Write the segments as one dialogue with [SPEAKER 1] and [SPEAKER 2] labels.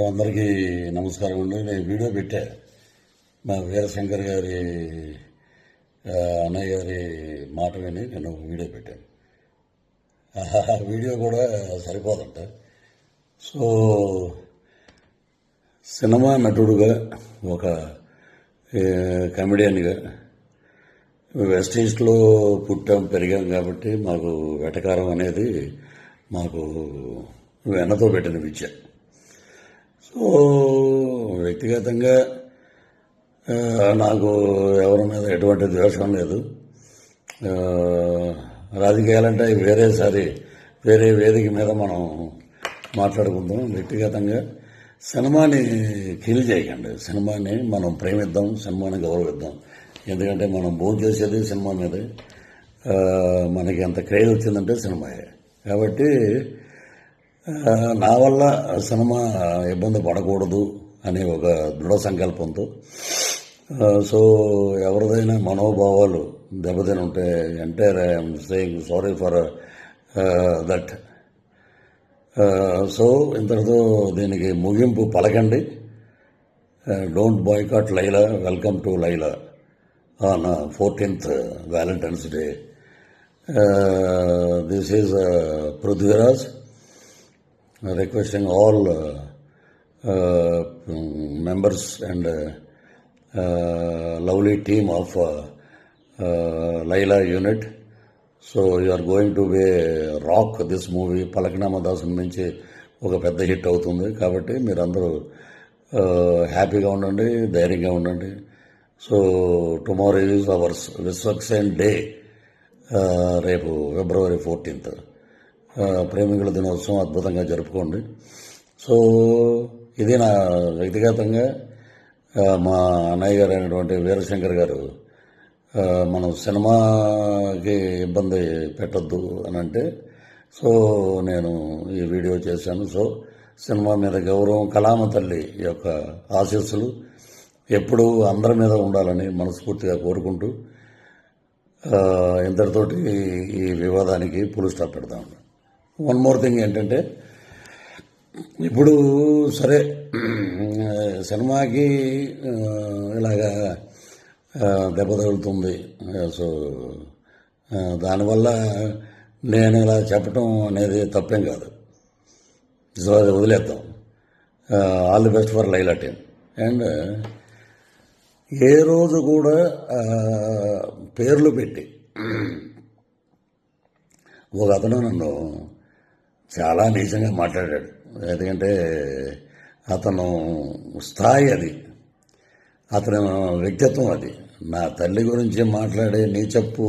[SPEAKER 1] అందరికీ నమస్కారం అండి. నేను వీడియో పెట్టా, మా వీరశంకర్ గారి అన్నయ్య గారి మాట విని నేను ఒక వీడియో పెట్టాను. ఆ వీడియో కూడా సరిపోదంట. సో సినిమా నటుడుగా, ఒక కమెడియన్గా వెస్ట్ ఈస్ట్లో పుట్టాం పెరిగాం కాబట్టి మాకు వెటకారం అనేది మాకు వెన్నతో పెట్టిన విద్య. సో వ్యక్తిగతంగా నాకు ఎవరి మీద ఎటువంటి ద్వేషం లేదు. రాజకీయాలంటే వేరే వేదిక మీద మనం మాట్లాడుకుందాం. వ్యక్తిగతంగా సినిమాని కిల్ చేయకండి. సినిమాని మనం ప్రేమిద్దాం, సినిమాని గౌరవిద్దాం. ఎందుకంటే మనం భోజనం చేసేది సినిమా మీదే. మనకి ఎంత క్రేజ్ వచ్చిందంటే సినిమాయే. కాబట్టి నా వల్ల సినిమా ఇబ్బంది పడకూడదు అనే ఒక దృఢ సంకల్పంతో, సో ఎవరిదైనా మనోభావాలు దెబ్బతిని ఉంటే entire I'm saying sorry for that. So ఇంతటితో దీనికి ముగింపు పలకండి. Don't boycott Laila, welcome to Laila on 14th Valentine's Day. This is Prudhviraj requesting all members and lovely team of Laila unit. So you are going to be rock this movie. Palaknama Dasan నుంచి ఒక పెద్ద hit అవుతుంది. కాబట్టి మీరందరూ హ్యాపీగా ఉండండి, ధైర్యంగా ఉండండి. So tomorrow is ours Vishwaksen day. రేపు February 14th ప్రేమికుల దినోత్సవం అద్భుతంగా జరుపుకోండి. సో ఇది నా వ్యక్తిగతంగా మా అన్నయ్య గారు అయినటువంటి వీరశంకర్ గారు మనం సినిమాకి ఇబ్బంది పెట్టద్దు అని అంటే, సో నేను ఈ వీడియో చేశాను. సో సినిమా మీద గౌరవం, కళామ తల్లి యొక్క ఆశీస్సులు ఎప్పుడూ అందరి మీద ఉండాలని మనస్ఫూర్తిగా కోరుకుంటూ ఇంతటితోటి ఈ వివాదానికి ఫుల్ స్టాప్ పెడతాం. వన్ మోర్ థింగ్ ఏంటంటే, ఇప్పుడు సరే సినిమాకి ఇలాగా దెబ్బ తగులుతుంది. సో దానివల్ల నేను ఇలా చెప్పటం అనేది తప్పేం కాదు. సో అది వదిలేద్దాం. All the best for Laila team. And ఏ రోజు కూడా పేర్లు పెట్టి ఒక అతను నన్ను చాలా నీచంగా మాట్లాడాడు. ఎందుకంటే అతను స్థాయి అది, అతని వ్యక్తిత్వం అది. నా తల్లి గురించి మాట్లాడే నీచప్పు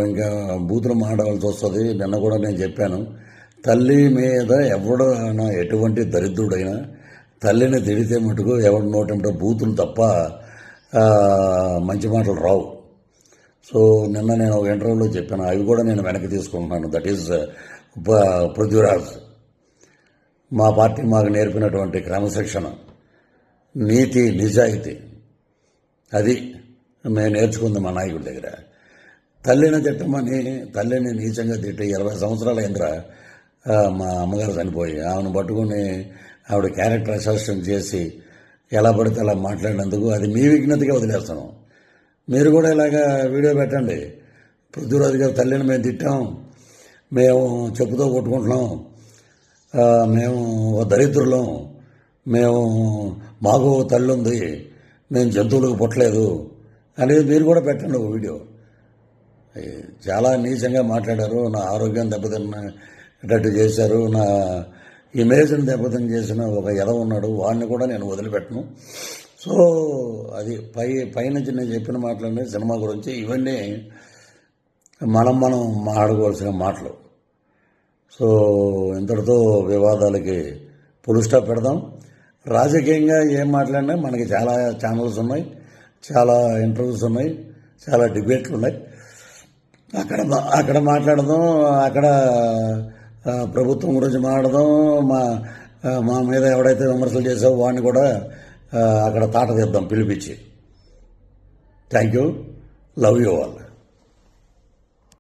[SPEAKER 1] ఇంకా బూతులు మాట్లాడాల్సి వస్తుంది. నిన్న కూడా నేను చెప్పాను, తల్లి మీద ఎవడైనా ఎటువంటి దరిద్రుడైనా తల్లిని తిడితే మటుకు ఎవరి నోటంటే బూతులు తప్ప మంచి మాటలు రావు. సో నిన్న నేను ఒక ఇంటర్వ్యూలో చెప్పాను, అవి కూడా నేను వెనక్కి తీసుకుంటున్నాను. That is Prithviraj. మా పార్టీ మాకు నేర్పినటువంటి క్రమశిక్షణ, నీతి, నిజాయితీ, అది మేము నేర్చుకుంది మా నాయకుడి దగ్గర. తల్లిని తిట్టమని, తల్లిని నీచంగా తిట్టి 20 సంవత్సరాలు అయిందిరా మా అమ్మగారు చనిపోయి. ఆమెను పట్టుకుని ఆవిడ క్యారెక్టర్ అసెస్మెంట్ చేసి ఎలా పడితే అలా మాట్లాడినందుకు అది మీ విజ్ఞతగా వదిలేస్తాను. మీరు కూడా ఇలాగా వీడియో పెట్టండి. పృథ్వీరాజు గారి తల్లిని మేము తిట్టాం, మేము చెప్పుతో కొట్టుకుంటున్నాం, మేము దరిద్రులం, మాకు తల్లి ఉంది, మేము జంతువులకు పుట్టలేదు అనేది మీరు కూడా పెట్టండి ఒక వీడియో. చాలా నీచంగా మాట్లాడారు, నా ఆరోగ్యం దెబ్బతిన్నట్టు చేశారు, నా ఇమేజ్ని దెబ్బతిని చేసిన ఒక ఎదవ ఉన్నాడు, వాడిని కూడా నేను వదిలిపెట్టను. సో అది పైనుంచి నేను చెప్పిన మాటలన్నీ సినిమా గురించి. ఇవన్నీ మనం మాట్లాడుకోవాల్సిన మాటలు. సో ఇంతటితో వివాదాలకి ఫుల్ స్టాప్ పెడదాం. రాజకీయంగా ఏం మాట్లాడినా మనకి చాలా ఛానల్స్ ఉన్నాయి, చాలా ఇంటర్వ్యూస్ ఉన్నాయి, చాలా డిబేట్లు ఉన్నాయి. అక్కడ మాట్లాడదాం, అక్కడ ప్రభుత్వం గురించి మాట్లాడదాం. మా మీద ఎవడైతే విమర్శలు చేసావో వాడిని కూడా అక్కడ తాట తీద్దాం పిలిపించి. Thank you, love you all.